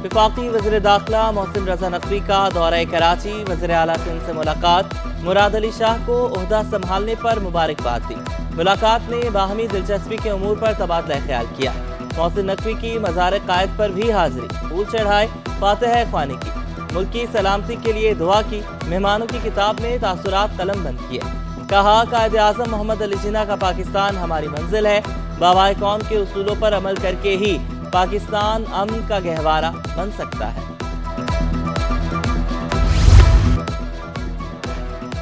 वफाकी वज़ीर दाखिला मोहसिन रज़ा नकवी का दौरा कराची, वज़ीर आला सिंध से मुलाकात, मुराद अली शाह को ओहदा संभालने पर मुबारकबाद दी। मुलाकात में बाहमी दिलचस्पी के उमूर पर तबादला ख्याल किया। मोहसिन नकवी की मज़ार कायद पर भी हाजिरी, फूल चढ़ाए, फातिहा ख्वानी की, मुल्क की सलामती के लिए दुआ की। मेहमानों की किताब में तासुरात कलम बंद किए। कहा, कायद आज़म मोहम्मद अली जिन्ना का पाकिस्तान हमारी मंजिल है। बाबाए कौम के उसूलों पर अमल करके ही पाकिस्तान अमन का गहवारा बन सकता है।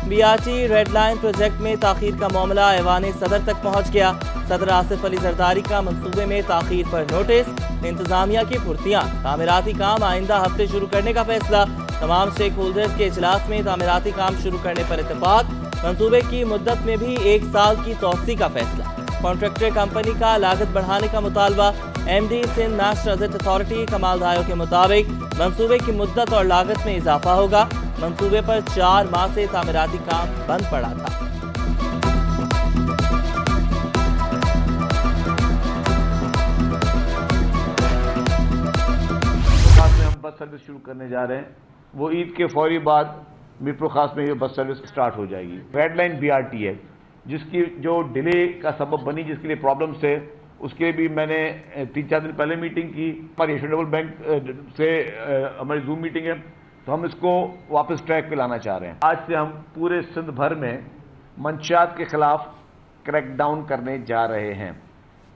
बीआरटी रेड लाइन प्रोजेक्ट में ताखीर का मामला ऐवान सदर तक पहुंच गया। सदर आसिफ अली जरदारी का मंसूबे में ताखीर पर नोटिस, इंतजामिया की फुर्तियां, तामीराती काम आइंदा हफ्ते शुरू करने का फैसला। तमाम स्टेक होल्डर्स के इजलास में तामीराती काम शुरू करने पर इत्तेफाक। मंसूबे की मुद्दत में भी 1 साल की तौसी का फैसला। कॉन्ट्रैक्टर कंपनी का लागत बढ़ाने का मुतालबा। MD Sindh mass transit authority Kamal Dayo के मुताबिक मंसूबे की मुद्दत और लागत में इजाफा होगा। मंसूबे पर 4 माह से तामीराती काम बंद पड़ा था। हम बस सर्विस शुरू करने जा रहे हैं, वो ईद के फौरी बाद मीरपुर खास में ये बस सर्विस स्टार्ट हो जाएगी। रेड लाइन बीआरटी है, जिसकी जो डिले का सबब बनी, जिसके लिए प्रॉब्लम्स थे, उसके लिए भी मैंने 3-4 दिन पहले मीटिंग की। हमारी एशियन डेवलपमेंट बैंक से हमारी जूम मीटिंग है, तो हम इसको वापस ट्रैक पे लाना चाह रहे हैं। आज से हम पूरे सिंध भर में मंशियात के खिलाफ क्रैकडाउन करने जा रहे हैं।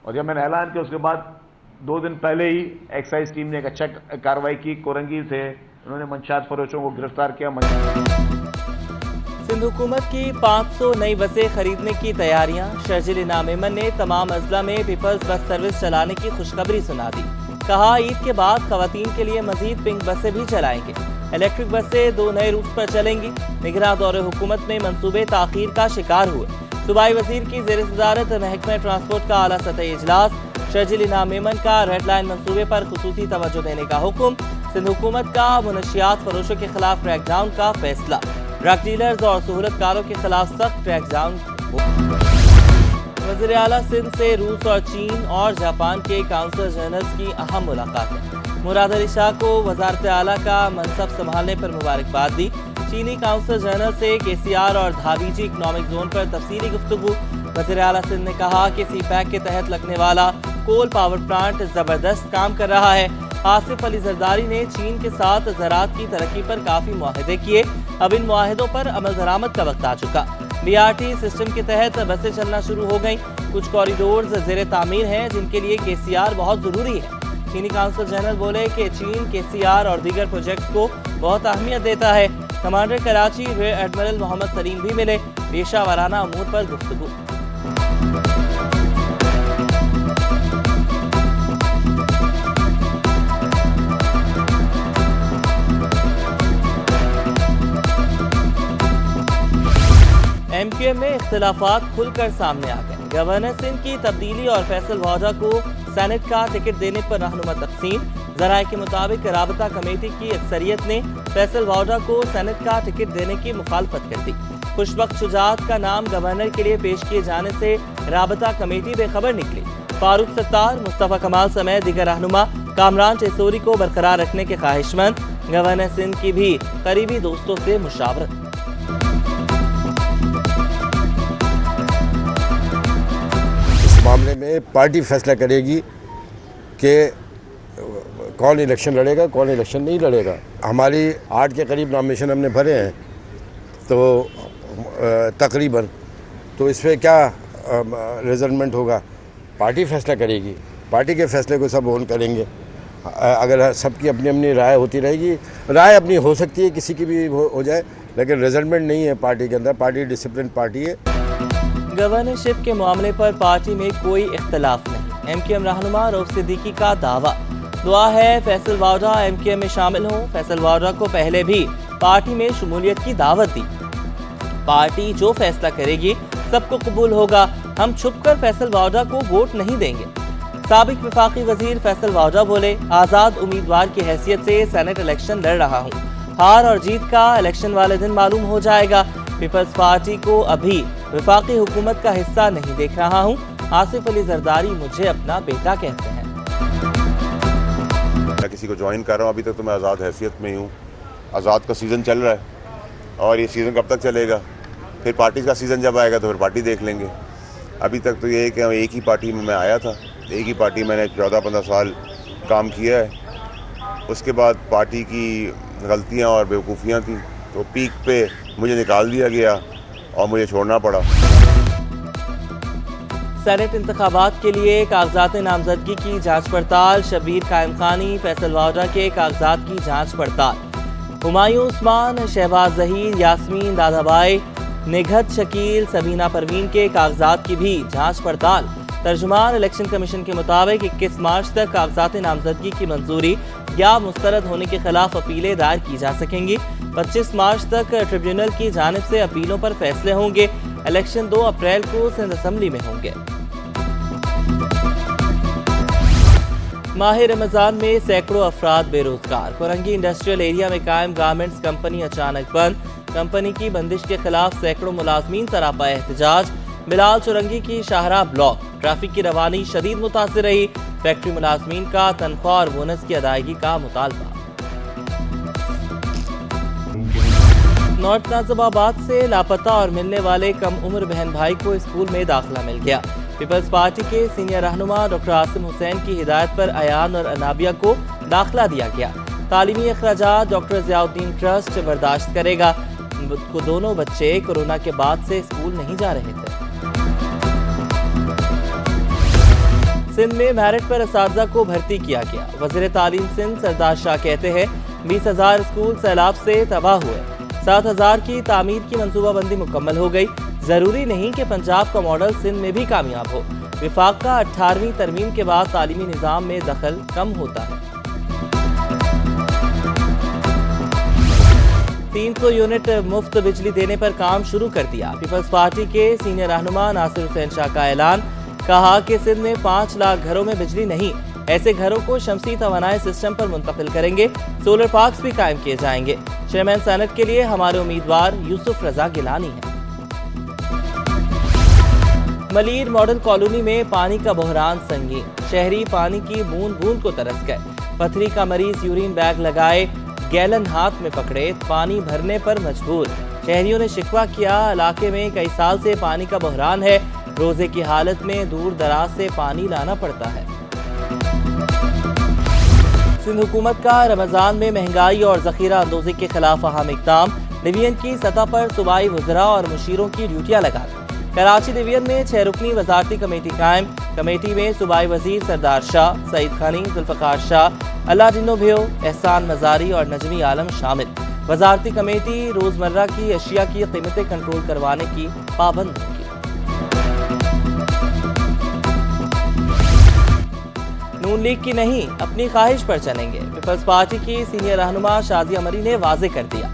और जब मैंने ऐलान किया उसके बाद 2 दिन पहले ही एक्साइज टीम ने एक अच्छा कार्रवाई की। कोरंगी से उन्होंने मंशियात फरोशों को गिरफ्तार किया। सिंध हुकूमत की 500 नई बसें खरीदने की तैयारियां। शर्जिल इनाम मेमन ने तमाम अजला में पीपल्स बस सर्विस चलाने की खुशखबरी सुना दी। कहा, ईद के बाद खवातीन के लिए मजीद पिंक बसें भी चलाएंगे। इलेक्ट्रिक बसें 2 नए रूट्स पर चलेंगी। निगरान दौरे हुकूमत में मंसूबे ताखीर का शिकार हुए। सूबाई वजीर की ज़ेर सदारत महकमा ट्रांसपोर्ट का आला सतही इजलास। शर्जिल इनाम मेमन का रेड लाइन मंसूबे पर खुसूसी तवज्जो देने का हुक्म। सिंध हुकूमत का मुनशियात फरोशों के खिलाफ क्रैकडाउन का फैसला। ड्रग डीलर्स और सहूलतकारों के खिलाफ सख्त क्रैकडाउन। वज़ीर आला सिंध से रूस और चीन और जापान के काउंसिल जनरल्स की अहम मुलाकात है। मुराद अली शाह को वज़ारत आला का मनसब संभालने पर मुबारकबाद दी। चीनी काउंसिल जनरल से केसीआर और धावीजी इकनॉमिक जोन पर तफसीली गुफ्तगू। वज़ीर आला सिंध ने कहा कि सी पैक के तहत लगने वाला कोल पावर प्लांट जबरदस्त काम कर रहा है। आसिफ अली जरदारी ने चीन के साथ ज़राअत की तरक्की पर काफ़ी मुआहदे किए। अब इन मुआहदों पर अमल दरामद का वक्त आ चुका। बीआरटी सिस्टम के तहत बसें चलना शुरू हो गईं। कुछ कॉरिडोर्स ज़ेर तामीर हैं, जिनके लिए केसीआर बहुत ज़रूरी है। चीनी काउंसिल जनरल बोले कि चीन केसीआर और दीगर प्रोजेक्ट्स को बहुत अहमियत देता है। Commander Karachi rear admiral Mohammad Saleem भी मिले। पेशा वाराना अमूर पर गुफ्तगू। एमक्यूएम में इख्तिलाफात खुलकर सामने आ गए। गवर्नर सिंध की तब्दीली और फैसल वाजा को सेनेट का टिकट देने पर रहनुमा तकसीम। ज़राए के मुताबिक राबता कमेटी की अक्सरियत ने फैसल वाजा को सेनेट का टिकट देने की मुखालफत कर दी। खुशबख्त शुजात का नाम गवर्नर के लिए पेश किए जाने से राबता कमेटी बेखबर निकली। फारूक सत्तार, मुस्तफ़ा कमाल समेत दीगर रहनुमा कामरान चेसोरी को बरकरार रखने के ख्वाहिशमंद। गवर्नर सिंध की भी करीबी दोस्तों से मुशावरत। मामले में पार्टी फैसला करेगी कि कौन इलेक्शन लड़ेगा, कौन इलेक्शन नहीं लड़ेगा। हमारी 8 के करीब नॉमिनेशन हमने भरे हैं, तो तकरीबन तो इस पर क्या रिजल्टमेंट होगा, पार्टी फैसला करेगी। पार्टी के फैसले को सब ओन करेंगे। अगर सबकी अपनी अपनी राय होती रहेगी, राय अपनी हो सकती है, किसी की भी हो जाए, लेकिन रिजल्टमेंट नहीं है पार्टी के अंदर। पार्टी डिसिप्लिन पार्टी है। गवर्नरशिप के मामले पर पार्टी में कोई इख्तलाफ नहीं। एमक्यूएम रहनुमा रऊफ सिद्दीकी का दावा। दुआ है फैसल वाजा एमक्यूएम में शामिल हो। फैसल वाजा को पहले भी पार्टी में शमूलियत की दावत दी। पार्टी जो फैसला करेगी सबको कबूल होगा। हम छुपकर फैसल वाजा को वोट नहीं देंगे। साबिक वफाकी वजीर फैसल वाजा बोले, आज़ाद उम्मीदवार की हैसियत से सेनेट इलेक्शन लड़ रहा हूँ। हार और जीत का इलेक्शन वाले दिन मालूम हो जाएगा। पीपल्स पार्टी को अभी वफाकी हुकूमत का हिस्सा नहीं देख रहा हूँ। आसिफ अली जरदारी मुझे अपना बेटा कहते हैं। میں کسی کو جوائن کر رہا ہوں. ابھی تک تو میں آزاد حیثیت میں ہی ہوں. آزاد کا سیزن چل رہا ہے اور یہ سیزن کب تک چلے گا؟ پھر پارٹی کا سیزن جب آئے گا تو پھر پارٹی دیکھ لیں گے. ابھی تک تو یہ ہے کہ ایک ہی پارٹی میں آیا تھا, ایک ہی پارٹی میں نے 14-15 سال کام کیا ہے. اس کے بعد پارٹی کی غلطیاں اور بیوقوفیاں تھیں تو پیک پہ مجھے نکال دیا گیا اور مجھے چھوڑنا پڑا. سینٹ انتخابات کے لیے کاغذات نامزدگی کی جانچ پڑتال. شبیر قائم خانی, فیصل واوڈا کے کاغذات کی جانچ پڑتال. ہمایوں عثمان, شہباز ظہیر, یاسمین دادابائی, نگہت شکیل, سبینہ پروین کے کاغذات کی بھی جانچ پڑتال. ترجمان الیکشن کمیشن کے مطابق 21 مارچ تک کاغذات نامزدگی کی منظوری یا مسترد ہونے کے خلاف اپیلیں دائر کی جا سکیں گی. 25 مارچ تک ٹریبیونل کی جانب سے اپیلوں پر فیصلے ہوں گے. الیکشن 2 اپریل کو سندھ اسمبلی میں ہوں گے. ماہ رمضان میں سینکڑوں افراد بے روزگار. کورنگی انڈسٹریل ایریا میں قائم گارمنٹس کمپنی اچانک بند. کمپنی کی بندش کے خلاف سینکڑوں ملازمین سراپا احتجاج. بلال چورنگی کی شاہراہ بلاک. ٹریفک کی روانی شدید متاثر رہی. فیکٹری ملازمین کا تنخواہ اور بونس کی ادائیگی کا مطالبہ. نارتھ نازم آباد سے لاپتہ اور ملنے والے کم عمر بہن بھائی کو اسکول میں داخلہ مل گیا. پیپلز پارٹی کے سینئر رہنما ڈاکٹر عاصم حسین کی ہدایت پر ایان اور انابیہ کو داخلہ دیا گیا. تعلیمی اخراجات ڈاکٹر ضیاء الدین ٹرسٹ برداشت کرے گا. دونوں بچے کورونا کے بعد سے اسکول نہیں جا رہے تھے. سندھ میں میرٹ پر اساتذہ کو بھرتی کیا گیا. وزیر تعلیم سندھ سردار شاہ کہتے ہیں 20,000 اسکول سیلاب سے تباہ ہوئے. 7,000 کی تعمیر کی منصوبہ بندی مکمل ہو گئی. ضروری نہیں کہ پنجاب کا ماڈل سندھ میں بھی کامیاب ہو. وفاق کا 18ویں ترمیم کے بعد تعلیمی نظام میں دخل کم ہوتا ہے. 300 یونٹ مفت بجلی دینے پر کام شروع کر دیا. پیپلز پارٹی کے سینئر رہنما ناصر حسین شاہ کا اعلان. کہا کہ سندھ میں 5 لاکھ گھروں میں بجلی نہیں. ایسے گھروں کو شمسی توانائی سسٹم پر منتقل کریں گے. سولر پارکس بھی قائم کیے جائیں گے. چیئرمین سینٹ کے لیے ہمارے امیدوار یوسف رضا گیلانی ہیں. ملیر ماڈل کالونی میں پانی کا بحران سنگین. شہری پانی کی بوند بوند کو ترس گئے. پتھری کا مریض یورین بیگ لگائے گیلن ہاتھ میں پکڑے پانی بھرنے پر مجبور. شہریوں نے شکوہ کیا علاقے میں کئی سال سے پانی کا بحران ہے. روزے کی حالت میں دور دراز سے پانی لانا پڑتا ہے. سندھ حکومت کا رمضان میں مہنگائی اور ذخیرہ اندوزی کے خلاف اہم اقدام. ڈویژن کی سطح پر صوبائی وزراء اور مشیروں کی ڈیوٹیاں لگا دی. کراچی ڈویژن میں 6 رکنی وزارتی کمیٹی قائم. کمیٹی میں صوبائی وزیر سردار شاہ, سعید خانی, ذوالفقار شاہ, اللہ ڈنو بھیو, احسان مزاری اور نجمی عالم شامل. وزارتی کمیٹی روزمرہ کی اشیاء کی قیمتیں کنٹرول کروانے کی پابند ہوگی. نون لیگ کی نہیں اپنی خواہش پر چلیں گے. پیپلز پارٹی کی سینئر رہنما شازیہ مری نے واضح کر دیا.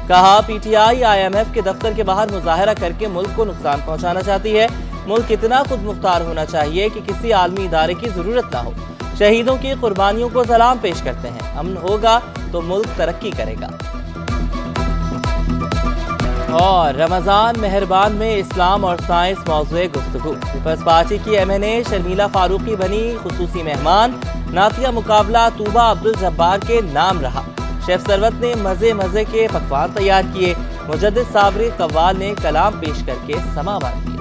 کہا پی ٹی آئی IMF کے دفتر کے باہر مظاہرہ کر کے ملک کو نقصان پہنچانا چاہتی ہے. ملک اتنا خود مختار ہونا چاہیے کہ کسی عالمی ادارے کی ضرورت نہ ہو. شہیدوں کی قربانیوں کو سلام پیش کرتے ہیں. امن ہوگا تو ملک ترقی کرے گا. اور رمضان مہربان میں اسلام اور سائنس موضوع گفتگو. پیپلز پارٹی کی MNA شرمیلا فاروقی بنی خصوصی مہمان. نعتیہ مقابلہ طوبہ عبدالجبار کے نام رہا. شیف ثروت نے مزے کے پکوان تیار کیے. مجدد صابری قوال نے کلام پیش کر کے سماعت کی.